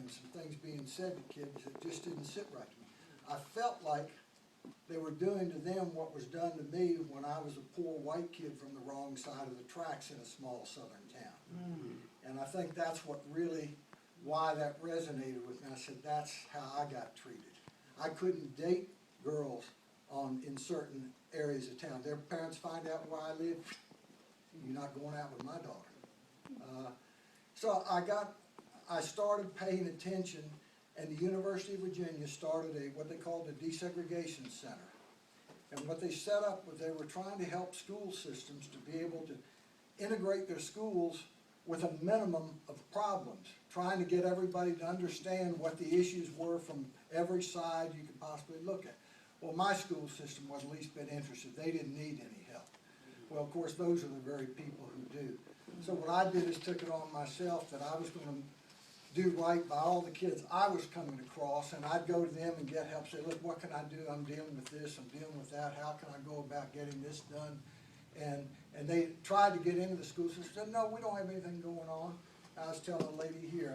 and some things being said to kids that just didn't sit right to me. I felt like they were doing to them what was done to me when I was a poor white kid from the wrong side of the tracks in a small southern town. And I think that's what really, why that resonated with me. I said, that's how I got treated. I couldn't date girls in certain areas of town. Their parents find out where I live, you're not going out with my daughter. So I started paying attention, and the University of Virginia started what they called a desegregation center. And what they set up was they were trying to help school systems to be able to integrate their schools with a minimum of problems, trying to get everybody to understand what the issues were from every side you could possibly look at. Well, my school system was at least been interested. They didn't need any help. Well, of course, those are the very people who do. So what I did is took it on myself that I was going to do right by all the kids I was coming across, and I'd go to them and get help, say, look, what can I do? I'm dealing with this, I'm dealing with that, how can I go about getting this done? And they tried to get into the school system, said, no, we don't have anything going on. I was telling a lady here,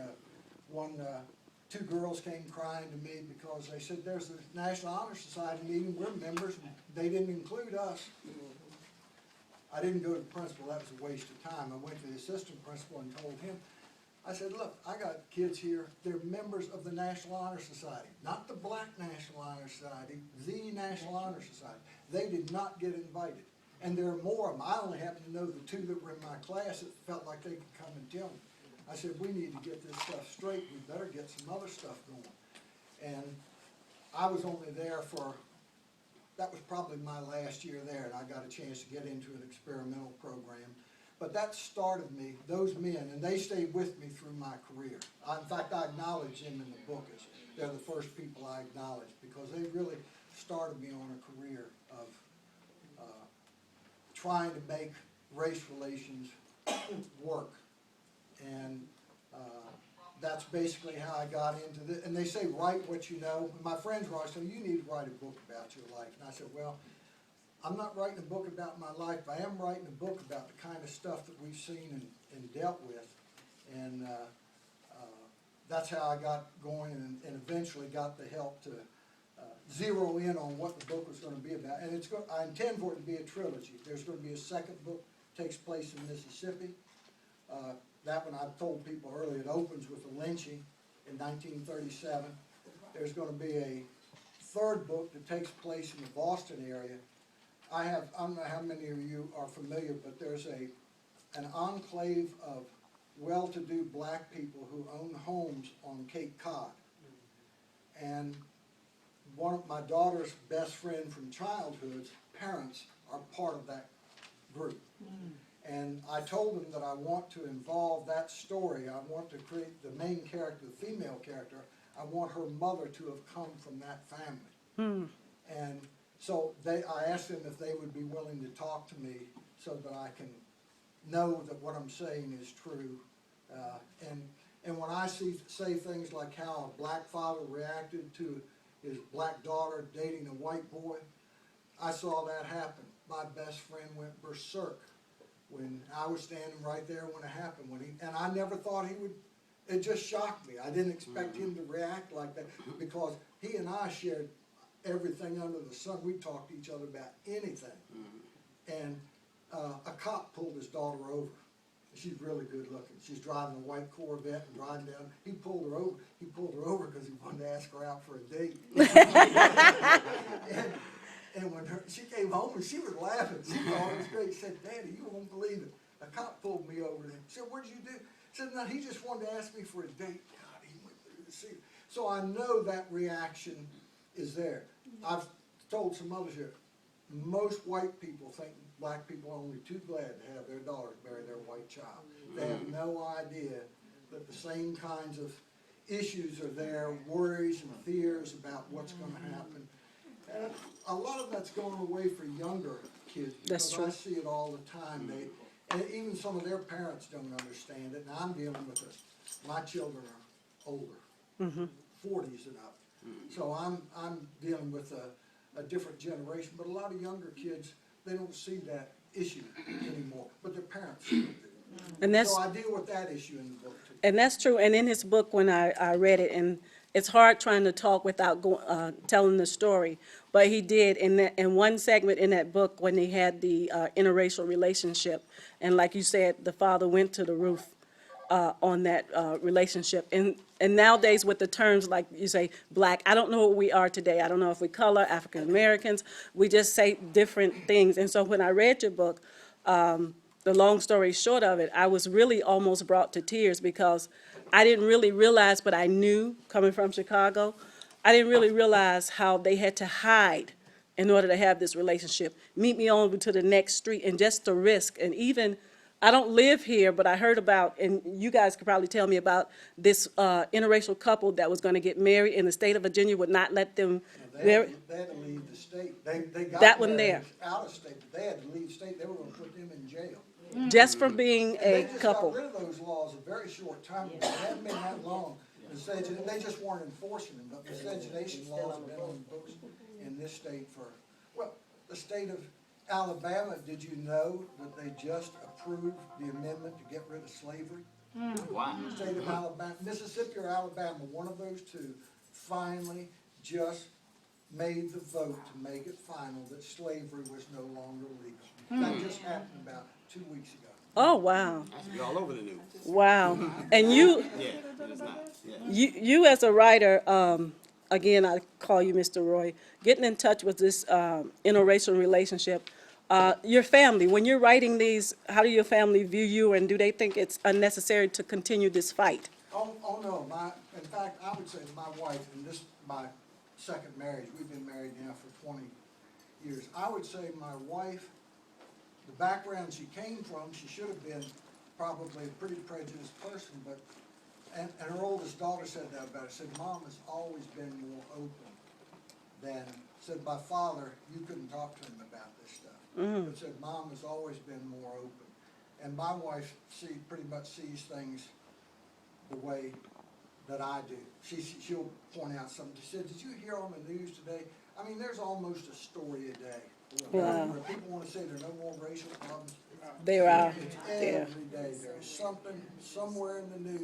two girls came crying to me because they said, there's a National Honor Society meeting, we're members, and they didn't include us. I didn't go to the principal, that was a waste of time. I went to the assistant principal and told him, I said, look, I got kids here, they're members of the National Honor Society, not the Black National Honor Society, the National Honor Society. They did not get invited. And there are more of them. I only happen to know the two that were in my class that felt like they could come and tell me. I said, we need to get this stuff straight, we better get some other stuff going. And I was only there that was probably my last year there, and I got a chance to get into an experimental program. But that started me, those men, and they stayed with me through my career. In fact, I acknowledge them in the book as they're the first people I acknowledged because they really started me on a career of trying to make race relations work. And that's basically how I got into this. And they say, write what you know. My friends were always saying, you need to write a book about your life. And I said, well, I'm not writing a book about my life, but I am writing a book about the kind of stuff that we've seen and dealt with. And that's how I got going and eventually got the help to zero in on what the book was going to be about. And I intend for it to be a trilogy. There's going to be a second book, takes place in Mississippi. That one I've told people earlier, it opens with a lynching in 1937. There's going to be a third book that takes place in the Boston area. I don't know how many of you are familiar, but there's an enclave of well-to-do black people who own homes on Cape Cod. And one of my daughter's best friend from childhood's parents are part of that group. And I told them that I want to involve that story. I want to create the main character, the female character. I want her mother to have come from that family. And so I asked them if they would be willing to talk to me so that I can know that what I'm saying is true. And when I say things like how a black father reacted to his black daughter dating a white boy, I saw that happen. My best friend went berserk when I was standing right there when it happened. And I never thought he would. It just shocked me. I didn't expect him to react like that because he and I shared everything under the sun. We talked to each other about anything. And a cop pulled his daughter over. She's really good looking. She's driving a white Corvette and driving down. He pulled her over. He pulled her over because he wanted to ask her out for a date. And when she came home and she was laughing, she thought it was great. She said, Daddy, you won't believe it. A cop pulled me over and said, what did you do? I said, no, he just wanted to ask me for a date. God, he went through the sea. So I know that reaction is there. I've told some others here, most white people think black people are only too glad to have their daughter marry their white child. They have no idea that the same kinds of issues are there, worries and fears about what's going to happen. And a lot of that's going away for younger kids because I see it all the time. And even some of their parents don't understand it. Now I'm dealing with this. My children are older, 40s and up. So I'm dealing with a different generation. But a lot of younger kids, they don't see that issue anymore. But their parents still do. And that's, so I deal with that issue in the book too. And that's true. And in his book, when I read it, and it's hard trying to talk without telling the story, but he did in one segment in that book when they had the interracial relationship, and like you said, the father went to the roof on that relationship. And nowadays with the terms like you say, black, I don't know what we are today. I don't know if we color, African Americans. We just say different things. And so when I read your book, the long story short of it, I was really almost brought to tears because I didn't really realize, but I knew, coming from Chicago, I didn't really realize how they had to hide in order to have this relationship. Meet me over to the next street, and just the risk. And even, I don't live here, but I heard about, and you guys could probably tell me about this interracial couple that was going to get married, and the state of Virginia would not let them marry. They had to leave the state. They got That one married there. out of state, but they had to leave state. They were going to put them in jail. Just for being And they a just couple. got rid of those laws a very short time ago. It hadn't been that long. They just weren't enforcing them, but miscegenation laws have been on the books in this state for, well, the state of Alabama, did you know that they just approved the amendment to get rid of slavery? Wow. The state of Alabama, Mississippi or Alabama, one of those two, finally just made the vote to make it final that slavery was no longer legal. That just happened about 2 weeks ago. Oh, wow. That's be all over the news. Wow. And you, Yeah, it is not. Yeah. you as a writer, again, I call you Mr. Roy, getting in touch with this interracial relationship, your family, when you're writing these, how do your family view you, and do they think it's unnecessary to continue this fight? Oh no, in fact, I would say my wife, and this, my second marriage, we've been married now for 20 years. I would say my wife, the background she came from, she should have been probably a pretty prejudiced person, but, and her oldest daughter said that about her, said, Mom has always been more open than, said, my father, you couldn't talk to him about this stuff. But said, Mom has always been more open. And my wife pretty much sees things the way that I do. She'll point out something. She said, did you hear on the news today? I mean, there's almost a story a day. Wow. Where people want to say there are no more racial problems. There are. It's There. every day. There's something somewhere in the news.